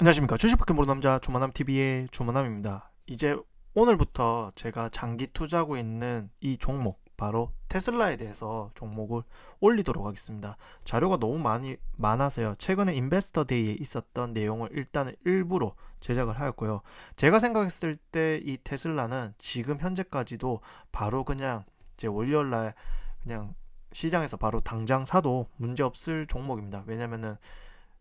안녕하십니까. 주식밖에 모르는 남자 조만남TV의 조만남입니다. 이제 오늘부터 제가 장기 투자하고 있는 이 종목, 바로 테슬라에 대해서 종목을 올리도록 하겠습니다. 자료가 너무 많아서요. 최근에 인베스터 데이에 있었던 내용을 일단은 일부러 제작을 하였고요. 제가 생각했을 때 이 테슬라는 지금 현재까지도 바로 그냥 제 월요일날 그냥 시장에서 바로 당장 사도 문제없을 종목입니다. 왜냐면은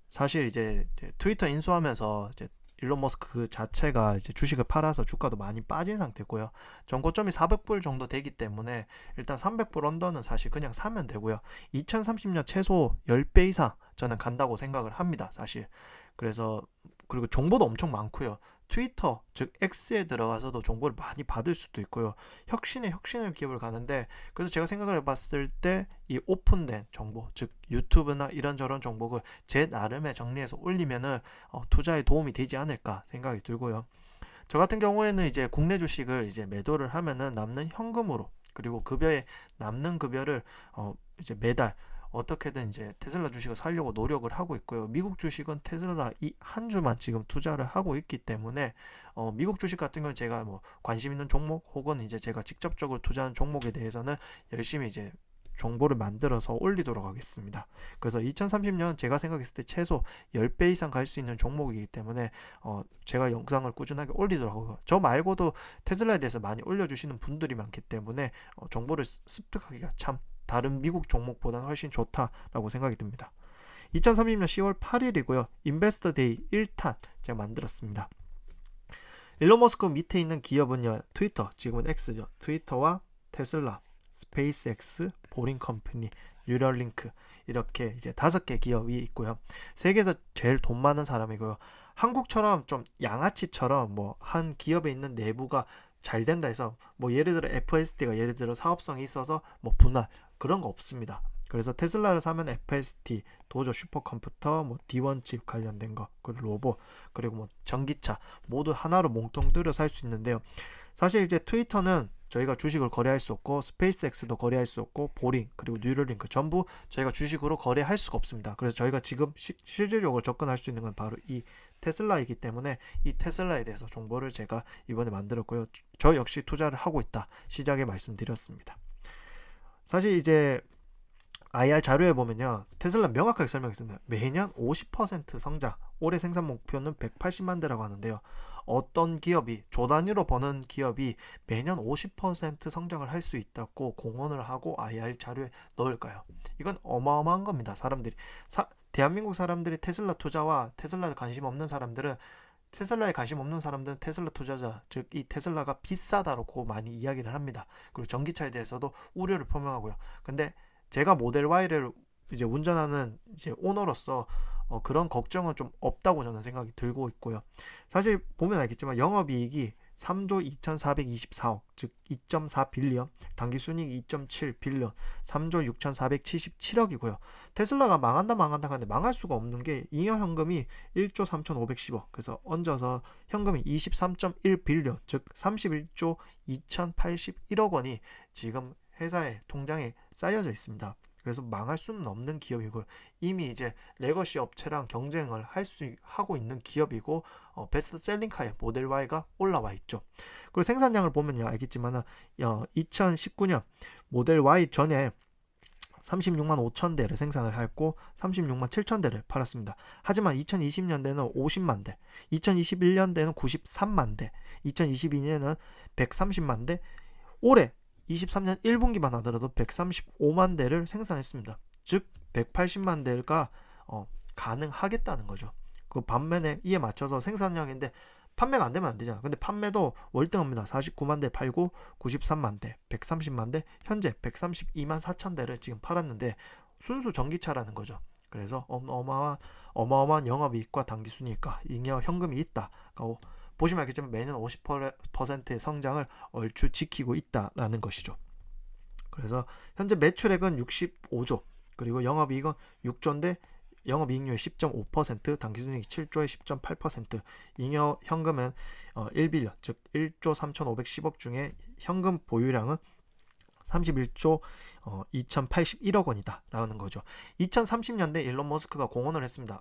사실 이제 트위터 인수하면서 이제 일론 머스크 그 자체가 이제 주식을 팔아서 주가도 많이 빠진 상태고요. 전고점이 400불 정도 되기 때문에 일단 300불 언더는 사실 그냥 사면 되고요. 2030년 최소 10배 이상 저는 간다고 생각을 합니다. 사실. 그래서 그리고 정보도 엄청 많고요. 트위터 즉 X에 들어가서도 정보를 많이 받을 수도 있고요. 혁신에 혁신을 기업을 가는데, 그래서 제가 생각을 해봤을 때 이 오픈된 정보 즉 유튜브나 이런저런 정보를 제 나름의 정리해서 올리면은 투자에 도움이 되지 않을까 생각이 들고요. 저 같은 경우에는 이제 국내 주식을 이제 매도를 하면은 남는 현금으로, 그리고 급여에 남는 급여를 이제 매달 어떻게든 이제 테슬라 주식을 사려고 노력을 하고 있고요. 미국 주식은 테슬라 이 한 주만 지금 투자를 하고 있기 때문에 미국 주식 같은 경우는 제가 뭐 관심 있는 종목 혹은 이제 제가 직접적으로 투자하는 종목에 대해서는 열심히 이제 정보를 만들어서 올리도록 하겠습니다. 그래서 2030년 제가 생각했을 때 최소 10배 이상 갈 수 있는 종목이기 때문에 제가 영상을 꾸준하게 올리도록 하고요. 저 말고도 테슬라에 대해서 많이 올려주시는 분들이 많기 때문에 정보를 습득하기가 참 다른 미국 종목보다는 훨씬 좋다라고 생각이 듭니다. 2030년 10월 8일이고요. 인베스터 데이 1탄 제가 만들었습니다. 일론 머스크 밑에 있는 기업은요. 트위터, 지금은 X죠. 트위터와 테슬라, 스페이스X, 보링 컴퍼니, 뉴럴링크, 이렇게 이제 5개 기업이 있고요. 세계에서 제일 돈 많은 사람이고요. 한국처럼 좀 양아치처럼 뭐 한 기업에 있는 내부가 잘 된다 해서 뭐 예를 들어 FSD가 예를 들어 사업성이 있어서 뭐 분할, 그런 거 없습니다. 그래서 테슬라를 사면 FSD, 도조 슈퍼컴퓨터, 뭐 D1칩 관련된 거, 그리고 로봇, 그리고 뭐 전기차 모두 하나로 몽통 들여 살 수 있는데요. 사실 이제 트위터는 저희가 주식을 거래할 수 없고, 스페이스X도 거래할 수 없고, 보링 그리고 뉴럴링크 전부 저희가 주식으로 거래할 수가 없습니다. 그래서 저희가 지금 실질적으로 접근할 수 있는 건 바로 이 테슬라이기 때문에 이 테슬라에 대해서 정보를 제가 이번에 만들었고요. 저 역시 투자를 하고 있다 시작에 말씀드렸습니다. 사실 이제 IR 자료에 보면요, 테슬라 명확하게 설명했습니다. 매년 50% 성장, 올해 생산 목표는 180만 대라고 하는데요. 어떤 기업이, 조 단위로 버는 기업이 매년 50% 성장을 할 수 있다고 공언을 하고 IR 자료에 넣을까요? 이건 어마어마한 겁니다. 사람들이 대한민국 사람들이 테슬라 투자와 테슬라에 관심 없는 사람들은, 테슬라에 관심 없는 사람들은 테슬라 투자자, 즉 이 테슬라가 비싸다고 많이 이야기를 합니다. 그리고 전기차에 대해서도 우려를 표명하고요. 근데 제가 모델 Y를 이제 운전하는 이제 오너로서 그런 걱정은 좀 없다고 저는 생각이 들고 있고요. 사실 보면 알겠지만 영업이익이 3조 2,424억, 즉 2.4빌리언, 당기순이익 2.7빌리언, 3조 6,477억이고요. 테슬라가 망한다 하는데 망할 수가 없는 게 잉여현금이 1조 3,510억, 그래서 얹어서 현금이 23.1빌리언, 즉 31조 2,081억 원이 지금 회사의 통장에 쌓여져 있습니다. 그래서 망할 수는 없는 기업이고, 이미 이제 레거시 업체랑 경쟁을 하고 있는 기업이고, 베스트셀링카에 모델 Y가 올라와 있죠. 그리고 생산량을 보면 알겠지만 2019년 모델 Y 전에 36만 5천 대를 생산을 했고 36만 7천 대를 팔았습니다. 하지만 2020년대는 50만 대, 2021년대는 93만 대, 2022년에는 130만 대, 올해 23년 1분기만 하더라도 135만 대를 생산했습니다. 즉 180만 대가 가능하겠다는 거죠. 그 반면에 이에 맞춰서 생산량인데 판매가 안 되면 안 되잖아. 근데 판매도 월등합니다. 49만 대 팔고 93만 대, 130만 대, 현재 132만 4천 대를 지금 팔았는데 순수 전기차라는 거죠. 그래서 어마어마한 영업이익과 당기순이익과 잉여 현금이 있다. 보시면 알겠지만 매년 50%의 성장을 얼추 지키고 있다라는 것이죠. 그래서 현재 매출액은 65조, 그리고 영업이익은 6조인데 영업이익률 10.5%, 당기순이익 7조에 10.8%, 잉여 현금은 1빌리언, 즉 1조 3,510억 중에 현금 보유량은 31조 2081억 원이다 라는 거죠. 2030년대 일론 머스크가 공언을 했습니다.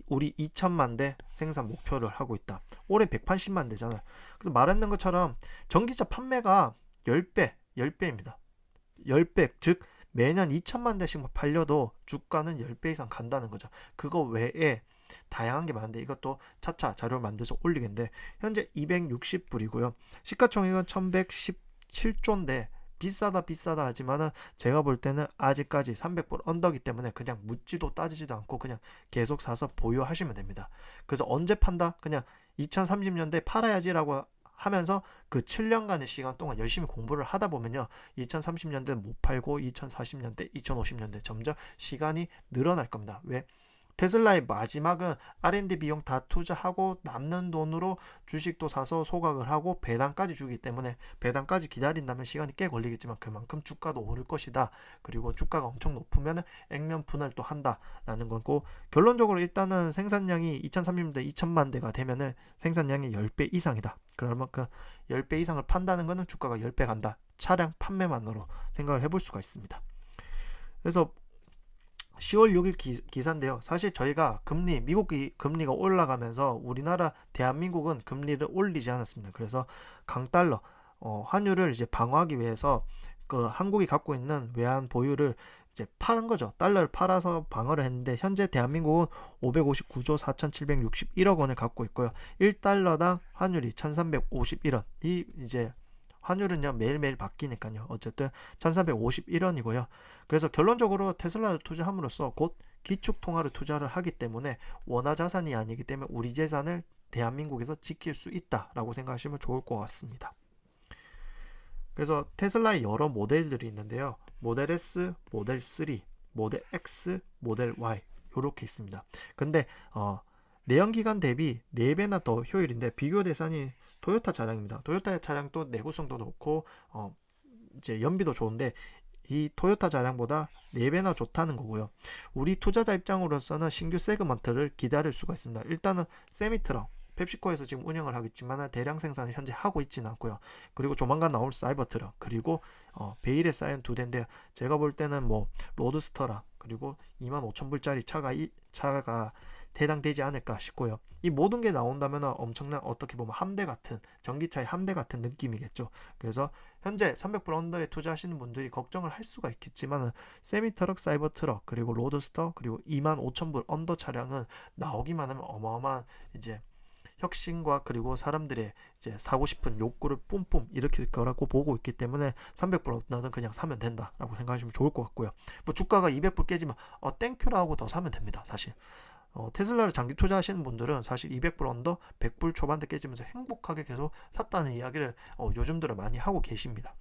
우리 2천만 대 생산 목표를 하고 있다. 올해 180만 대잖아요. 그래서 말했는 것처럼 전기차 판매가 10배입니다. 10배, 즉 매년 2천만 대씩 팔려도 주가는 10배 이상 간다는 거죠. 그거 외에 다양한 게 많은데 이것도 차차 자료를 만들어서 올리겠는데, 현재 260불이고요. 시가총액은 1117조인데 비싸다 하지만은 제가 볼 때는 아직까지 300불 언더기 때문에 그냥 묻지도 따지지도 않고 그냥 계속 사서 보유하시면 됩니다. 그래서 언제 판다? 그냥 2030년대 팔아야지라고 하면서 그 7년간의 시간 동안 열심히 공부를 하다 보면요, 2030년대 못 팔고 2040년대, 2050년대 점점 시간이 늘어날 겁니다. 왜? 테슬라의 마지막은 R&D 비용 다 투자하고 남는 돈으로 주식도 사서 소각을 하고 배당까지 주기 때문에, 배당까지 기다린다면 시간이 꽤 걸리겠지만 그만큼 주가도 오를 것이다. 그리고 주가가 엄청 높으면 액면 분할 또 한다라는 거고, 결론적으로 일단은 생산량이 2030년대 2천만 대가 되면은 생산량이 10배 이상이다. 그러면 그 10배 이상을 판다는 거는 주가가 10배 간다. 차량 판매만으로 생각을 해볼 수가 있습니다. 그래서 10월 6일 기사인데요. 사실 저희가 미국 금리가 올라가면서 우리나라 대한민국은 금리를 올리지 않았습니다. 그래서 강달러 환율을 이제 방어하기 위해서 그 한국이 갖고 있는 외환 보유를 이제 파는 거죠. 달러를 팔아서 방어를 했는데, 현재 대한민국은 559조 4,761억 원을 갖고 있고요. 1달러당 환율이 1,351원. 이 이제 환율은요 매일매일 바뀌니까요. 어쨌든 1351원이고요. 그래서 결론적으로 테슬라를 투자함으로써 곧 기축통화를 투자를 하기 때문에 원화 자산이 아니기 때문에 우리 재산을 대한민국에서 지킬 수 있다라고 생각하시면 좋을 것 같습니다. 그래서 테슬라의 여러 모델들이 있는데요. 모델 S, 모델 3, 모델 X, 모델 Y 이렇게 있습니다. 근데 내연기관 대비 4배나 더 효율인데 비교 대상이 토요타 차량입니다. 토요타 차량도 내구성도 좋고 이제 연비도 좋은데 이 토요타 차량보다 4배나 좋다는 거고요. 우리 투자자 입장으로서는 신규 세그먼트를 기다릴 수가 있습니다. 일단은 세미트럭, 펩시코에서 지금 운영을 하겠지만 대량 생산을 현재 하고 있지는 않고요. 그리고 조만간 나올 사이버트럭, 그리고 베일에 쌓인 2대인데 제가 볼 때는 뭐 로드스터랑 그리고 25,000불짜리 차가 해당되지 않을까 싶고요. 이 모든 게 나온다면 엄청난, 어떻게 보면 함대 같은, 전기차의 함대 같은 느낌이겠죠. 그래서 현재 300불 언더에 투자하시는 분들이 걱정을 할 수가 있겠지만 세미트럭, 사이버트럭, 그리고 로드스터, 그리고 25,000불 언더 차량은 나오기만 하면 어마어마한 이제 혁신과 그리고 사람들의 이제 사고 싶은 욕구를 뿜뿜 일으킬 거라고 보고 있기 때문에 300불 언더는 그냥 사면 된다라고 생각하시면 좋을 것 같고요. 뭐 주가가 200불 깨지면 땡큐라 하고 더 사면 됩니다. 사실 테슬라를 장기 투자하시는 분들은 사실 200불 언더 100불 초반대 깨지면서 행복하게 계속 샀다는 이야기를 요즘 들어 많이 하고 계십니다.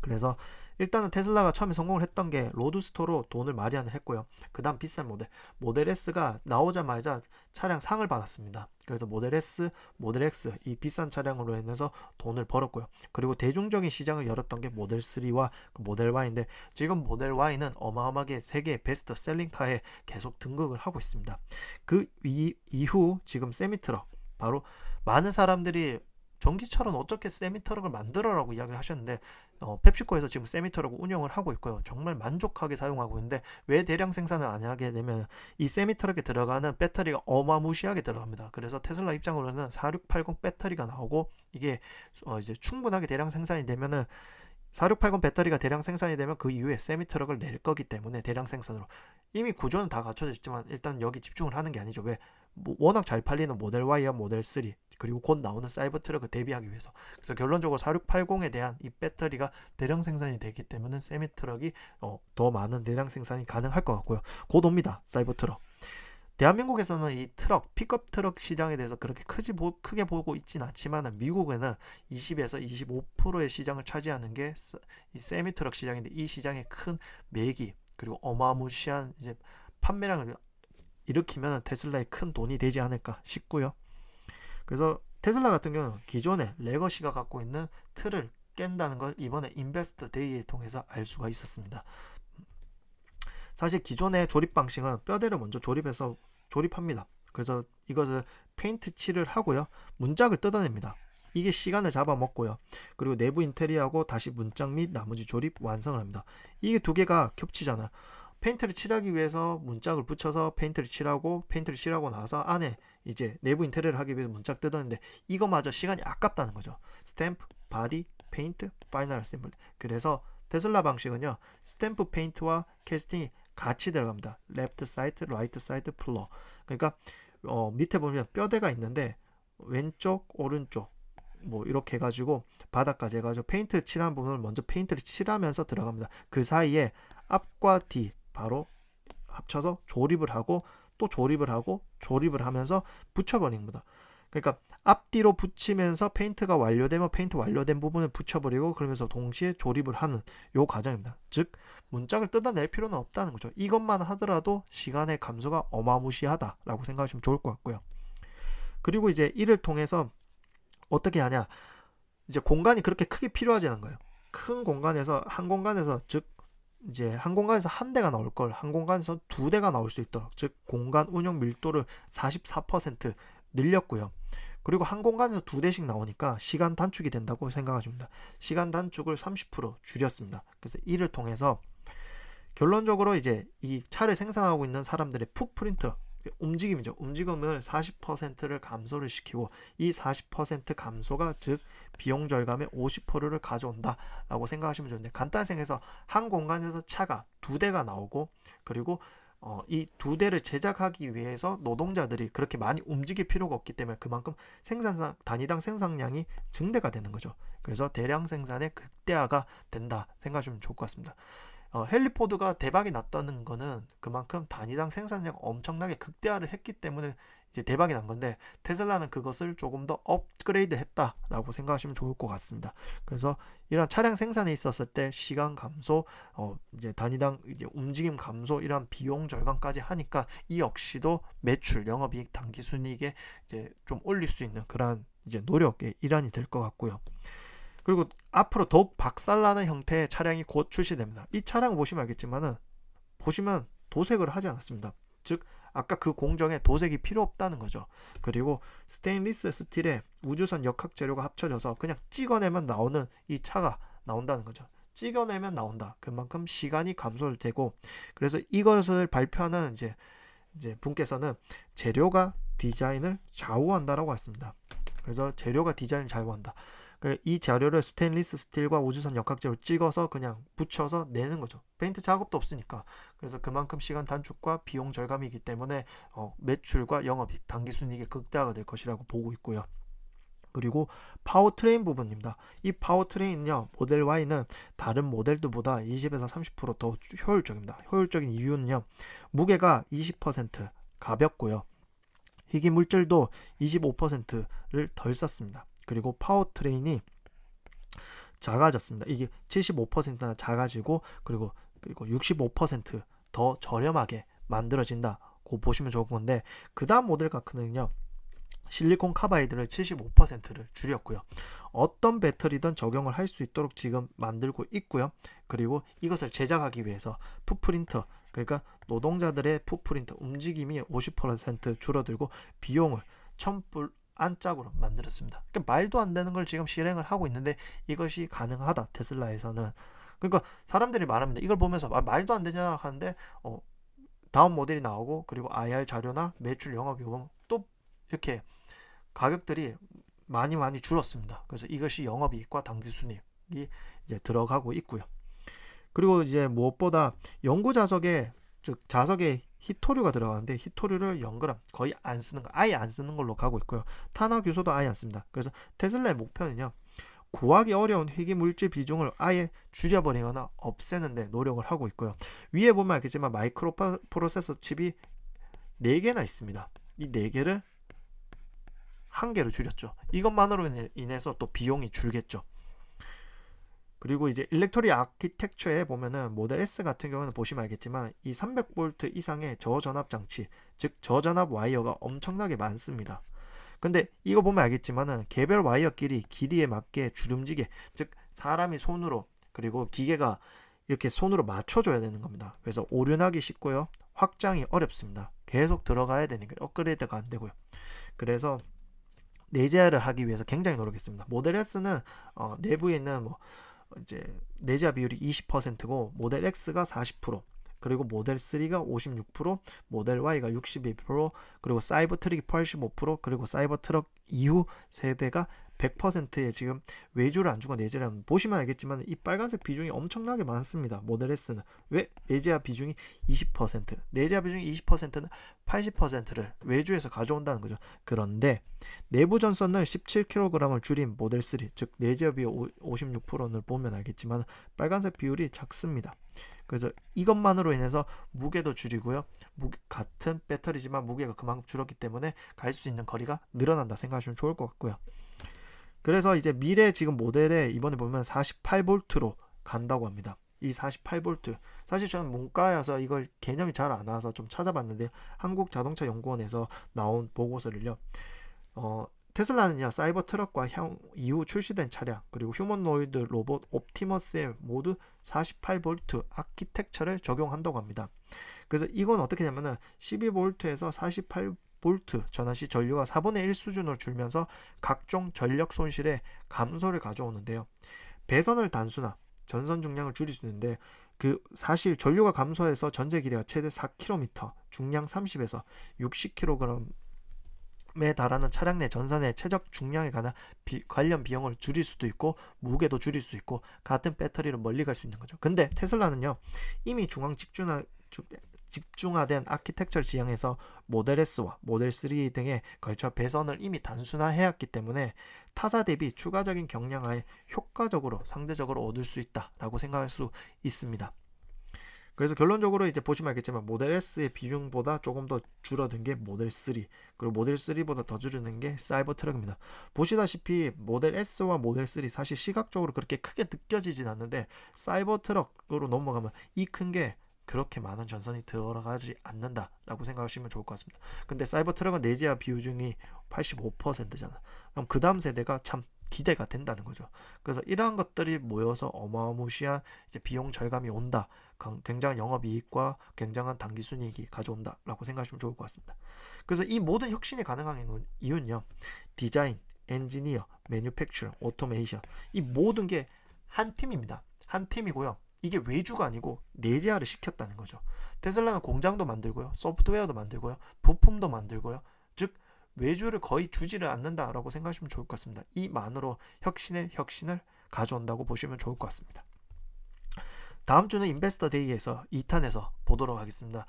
그래서 일단은 테슬라가 처음에 성공을 했던 게 로드스터로 돈을 마련을 했고요. 그 다음 비싼 모델 S가 나오자마자 차량 상을 받았습니다. 그래서 모델 S, 모델 X 이 비싼 차량으로 인해서 돈을 벌었고요. 그리고 대중적인 시장을 열었던 게 모델 3와 모델 Y인데, 지금 모델 Y는 어마어마하게 세계 베스트 셀링카에 계속 등극을 하고 있습니다. 그 이후 지금 세미트럭, 바로 많은 사람들이 전기차로는 어떻게 세미트럭을 만들어라고 이야기를 하셨는데, 펩시코에서 지금 세미트럭을 운영을 하고 있고요. 정말 만족하게 사용하고 있는데, 왜 대량 생산을 안 하게 되면 이 세미트럭에 들어가는 배터리가 어마무시하게 들어갑니다. 그래서 테슬라 입장으로는 4680 배터리가 나오고, 이게 이제 충분하게 대량 생산이 되면은 4680 배터리가 대량 생산이 되면 그 이후에 세미트럭을 낼 거기 때문에 대량 생산으로, 이미 구조는 다 갖춰져 있지만 일단 여기 집중을 하는 게 아니죠. 왜? 워낙 잘 팔리는 모델 Y와 모델 3 그리고 곧 나오는 사이버 트럭을 대비하기 위해서. 그래서 결론적으로 4680에 대한 이 배터리가 대량 생산이 되기 때문에 세미 트럭이 더 많은 대량 생산이 가능할 것 같고요. 곧 옵니다. 사이버 트럭. 대한민국에서는 이 트럭, 픽업 트럭 시장에 대해서 그렇게 크게 보고 있진 않지만 미국에는 20에서 25%의 시장을 차지하는 게 이 세미 트럭 시장인데, 이 시장의 큰 매기 그리고 어마무시한 이제 판매량을 일으키면 테슬라의 큰 돈이 되지 않을까 싶고요. 그래서 테슬라 같은 경우는 기존에 레거시가 갖고 있는 틀을 깬다는 걸 이번에 인베스트 데이를 통해서 알 수가 있었습니다. 사실 기존의 조립 방식은 뼈대를 먼저 조립합니다. 그래서 이것을 페인트 칠을 하고요. 문짝을 뜯어냅니다. 이게 시간을 잡아먹고요. 그리고 내부 인테리어하고 다시 문짝 및 나머지 조립 완성을 합니다. 이게 두 개가 겹치잖아요. 페인트를 칠하기 위해서 문짝을 붙여서 페인트를 칠하고 나서 안에 이제 내부 인테리어를 하기 위해서 문짝 뜯었는데 이거마저 시간이 아깝다는 거죠. 스탬프, 바디, 페인트, 파이널 어셈블리. 그래서 테슬라 방식은요, 스탬프 페인트와 캐스팅이 같이 들어갑니다. 레프트 사이드, 라이트 사이드, 플러. 그러니까 밑에 보면 뼈대가 있는데 왼쪽, 오른쪽 뭐 이렇게 해가지고 바닥까지 해가지고 페인트 칠한 부분을 먼저 페인트를 칠하면서 들어갑니다. 그 사이에 앞과 뒤 바로 합쳐서 조립을 하고 또 조립을 하고 조립을 하면서 붙여버립니다. 그러니까 앞뒤로 붙이면서 페인트가 완료되면 페인트 완료된 부분을 붙여버리고 그러면서 동시에 조립을 하는 요 과정입니다. 즉 문짝을 뜯어낼 필요는 없다는 거죠. 이것만 하더라도 시간의 감소가 어마무시하다라고 생각하시면 좋을 것 같고요. 그리고 이제 이를 통해서 어떻게 하냐, 이제 공간이 그렇게 크게 필요하지 않은 거예요. 큰 공간에서 한 공간에서 즉 이제 한 공간에서 한 대가 나올 걸 한 공간에서 두 대가 나올 수 있도록, 즉 공간 운영 밀도를 44% 늘렸고요. 그리고 한 공간에서 두 대씩 나오니까 시간 단축이 된다고 생각하십니다. 시간 단축을 30% 줄였습니다. 그래서 이를 통해서 결론적으로 이제 이 차를 생산하고 있는 사람들의 풋프린트, 움직임이죠. 움직임을 40%를 감소를 시키고 이 40% 감소가 즉 비용 절감의 50%를 가져온다라고 생각하시면 좋은데, 간단히 생각해서 한 공간에서 차가 두 대가 나오고 그리고 이 두 대를 제작하기 위해서 노동자들이 그렇게 많이 움직일 필요가 없기 때문에 그만큼 단위당 생산량이 증대가 되는 거죠. 그래서 대량 생산의 극대화가 된다 생각하시면 좋을 것 같습니다. 헨리 포드가 대박이 났다는 거는 그만큼 단위당 생산량 엄청나게 극대화를 했기 때문에 이제 대박이 난 건데, 테슬라는 그것을 조금 더 업그레이드 했다라고 생각하시면 좋을 것 같습니다. 그래서 이런 차량 생산에 있었을 때 시간 감소, 이제 단위당 이제 움직임 감소, 이런 비용 절감까지 하니까 이 역시도 매출, 영업이익, 당기순이익에 이제 좀 올릴 수 있는 그러한 이제 노력의 일환이 될 것 같고요. 그리고 앞으로 더욱 박살나는 형태의 차량이 곧 출시됩니다. 이 차량 보시면 알겠지만은 보시면 도색을 하지 않았습니다. 즉 아까 그 공정에 도색이 필요 없다는 거죠. 그리고 스테인리스 스틸에 우주선 역학 재료가 합쳐져서 그냥 찍어내면 나오는 이 차가 나온다는 거죠. 찍어내면 나온다. 그만큼 시간이 감소를 되고, 그래서 이것을 발표하는 이제 분께서는 재료가 디자인을 좌우한다라고 했습니다. 그래서 재료가 디자인을 좌우한다. 이 자료를 스테인리스 스틸과 우주선 역학재로 찍어서 그냥 붙여서 내는 거죠. 페인트 작업도 없으니까. 그래서 그만큼 시간 단축과 비용 절감이기 때문에 매출과 영업이익, 당기순이익이 극대화가 될 것이라고 보고 있고요. 그리고 파워트레인 부분입니다. 이 파워트레인은요, 모델 Y는 다른 모델들보다 20에서 30%더 효율적입니다. 효율적인 이유는요, 무게가 20% 가볍고요, 희귀 물질도 25%를 덜 썼습니다. 그리고 파워트레인이 작아졌습니다. 이게 75%나 작아지고 그리고 65% 더 저렴하게 만들어진다고 보시면 좋을 건데, 그 다음 모델 같은는요, 실리콘 카바이드를 75%를 줄였고요. 어떤 배터리든 적용을 할 수 있도록 지금 만들고 있고요. 그리고 이것을 제작하기 위해서 풋프린터, 그러니까 노동자들의 풋프린터 움직임이 50% 줄어들고 비용을 1000불 안짝으로 만들었습니다. 그러니까 말도 안 되는 걸 지금 실행을 하고 있는데 이것이 가능하다, 테슬라에서는. 그러니까 사람들이 말합니다. 이걸 보면서 말도 안 되잖아 하는데 다음 모델이 나오고 그리고 IR 자료나 매출 영업이 보면 또 이렇게 가격들이 많이 줄었습니다. 그래서 이것이 영업이익과 당기순이익이 이제 들어가고 있고요. 그리고 이제 무엇보다 연구 자석에, 즉 자석에 히토류가 들어가는데 히토류를 0g 거의 안 쓰는 거, 아예 안 쓰는 걸로 가고 있고요. 탄화규소도 아예 안 씁니다. 그래서 테슬라의 목표는요, 구하기 어려운 희귀 물질 비중을 아예 줄여버리거나 없애는데 노력을 하고 있고요. 위에 보면 알겠지만 마이크로 프로세서 칩이 4개나 있습니다. 이 4개를 1개로 줄였죠. 이것만으로 인해서 또 비용이 줄겠죠. 그리고 이제 일렉트릭 아키텍처에 보면은 모델 S 같은 경우는 보시면 알겠지만 이 300V 이상의 저전압 장치, 즉 저전압 와이어가 엄청나게 많습니다. 근데 이거 보면 알겠지만은 개별 와이어 길이에 맞게 주름지게, 즉 사람이 손으로 그리고 기계가 이렇게 손으로 맞춰줘야 되는 겁니다. 그래서 오륜하기 쉽고요, 확장이 어렵습니다. 계속 들어가야 되니까 업그레이드가 안 되고요. 그래서 내재화를 하기 위해서 굉장히 노력했습니다. 모델 S는 내부에 있는 뭐 이제 내재화 비율이 20%고 모델 X가 40%, 그리고 모델 3가 56%, 모델 Y가 62%, 그리고 사이버 트럭이 85%, 그리고 사이버 트럭 이후 세대가 100%의 지금 외주를 안 주고 내재를 하면, 보시면 알겠지만 이 빨간색 비중이 엄청나게 많습니다. 모델 S는 왜 내재화 비중이 20%, 내재화 비중이 20%는 80%를 외주에서 가져온다는 거죠. 그런데 내부 전선을 17kg을 줄인 모델 3, 즉 내재화 비율 56%를 보면 알겠지만 빨간색 비율이 작습니다. 그래서 이것만으로 인해서 무게도 줄이고요. 같은 배터리지만 무게가 그만큼 줄었기 때문에 갈 수 있는 거리가 늘어난다 생각하시면 좋을 것 같고요. 그래서 이제 미래 지금 모델에 이번에 보면 48V로 간다고 합니다. 이 48V, 사실 저는 문과여서 이걸 개념이 잘 안 와서 좀 찾아봤는데 한국자동차연구원에서 나온 보고서를요, 테슬라는요 사이버 트럭과 이후 출시된 차량 그리고 휴머노이드 로봇 옵티머스에 모두 48V 아키텍처를 적용한다고 합니다. 그래서 이건 어떻게 되냐면은 12V에서 48V 전환 시 전류가 4분의 1 수준으로 줄면서 각종 전력 손실의 감소를 가져오는데요. 배선을 단순화, 전선 중량을 줄일 수 있는데, 그 사실 전류가 감소해서 전체 길이가 최대 4km, 중량 30에서 60kg 에 달하는 차량 내 전선의 최적 중량에 관한 관련 비용을 줄일 수도 있고 무게도 줄일 수 있고 같은 배터리로 멀리 갈 수 있는 거죠. 근데 테슬라는요 이미 중앙 집중화된 아키텍처를 지향해서 모델 S와 모델 3 등에 걸쳐 배선을 이미 단순화해왔기 때문에 타사 대비 추가적인 경량화에 효과적으로 상대적으로 얻을 수 있다라고 생각할 수 있습니다. 그래서 결론적으로 이제 보시면 알겠지만 모델 S의 비중보다 조금 더 줄어든 게 모델 3, 그리고 모델 3보다 더 줄어든 게 사이버 트럭입니다. 보시다시피 모델 S와 모델 3 사실 시각적으로 그렇게 크게 느껴지진 않는데 사이버 트럭으로 넘어가면 이 큰 게 그렇게 많은 전선이 들어가지 않는다라고 생각하시면 좋을 것 같습니다. 근데 사이버 트럭은 내재화 비중이 85%잖아. 그럼 그 다음 세대가 참 기대가 된다는 거죠. 그래서 이러한 것들이 모여서 어마무시한 이제 비용 절감이 온다. 굉장한 영업이익과 굉장한 단기순이익이 가져온다라고 생각하시면 좋을 것 같습니다. 그래서 이 모든 혁신이 가능한 이유는요. 디자인, 엔지니어, 매뉴팩처, 오토메이션, 이 모든 게 한 팀입니다. 한 팀이고요. 이게 외주가 아니고 내재화를 시켰다는 거죠. 테슬라는 공장도 만들고요. 소프트웨어도 만들고요. 부품도 만들고요. 즉 외주를 거의 주지를 않는다라고 생각하시면 좋을 것 같습니다. 이만으로 혁신의 혁신을 가져온다고 보시면 좋을 것 같습니다. 다음 주는 인베스터 데이에서 2탄에서 보도록 하겠습니다.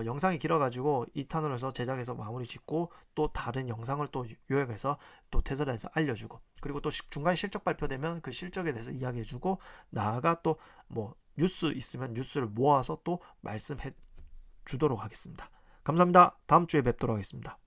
영상이 길어가지고 2탄으로 해서 제작해서 마무리 짓고 또 다른 영상을 또 요약해서 또 테슬라에서 알려주고, 그리고 또 중간 실적 발표되면 그 실적에 대해서 이야기해주고, 나아가 또 뭐 뉴스 있으면 뉴스를 모아서 또 말씀해 주도록 하겠습니다. 감사합니다. 다음 주에 뵙도록 하겠습니다.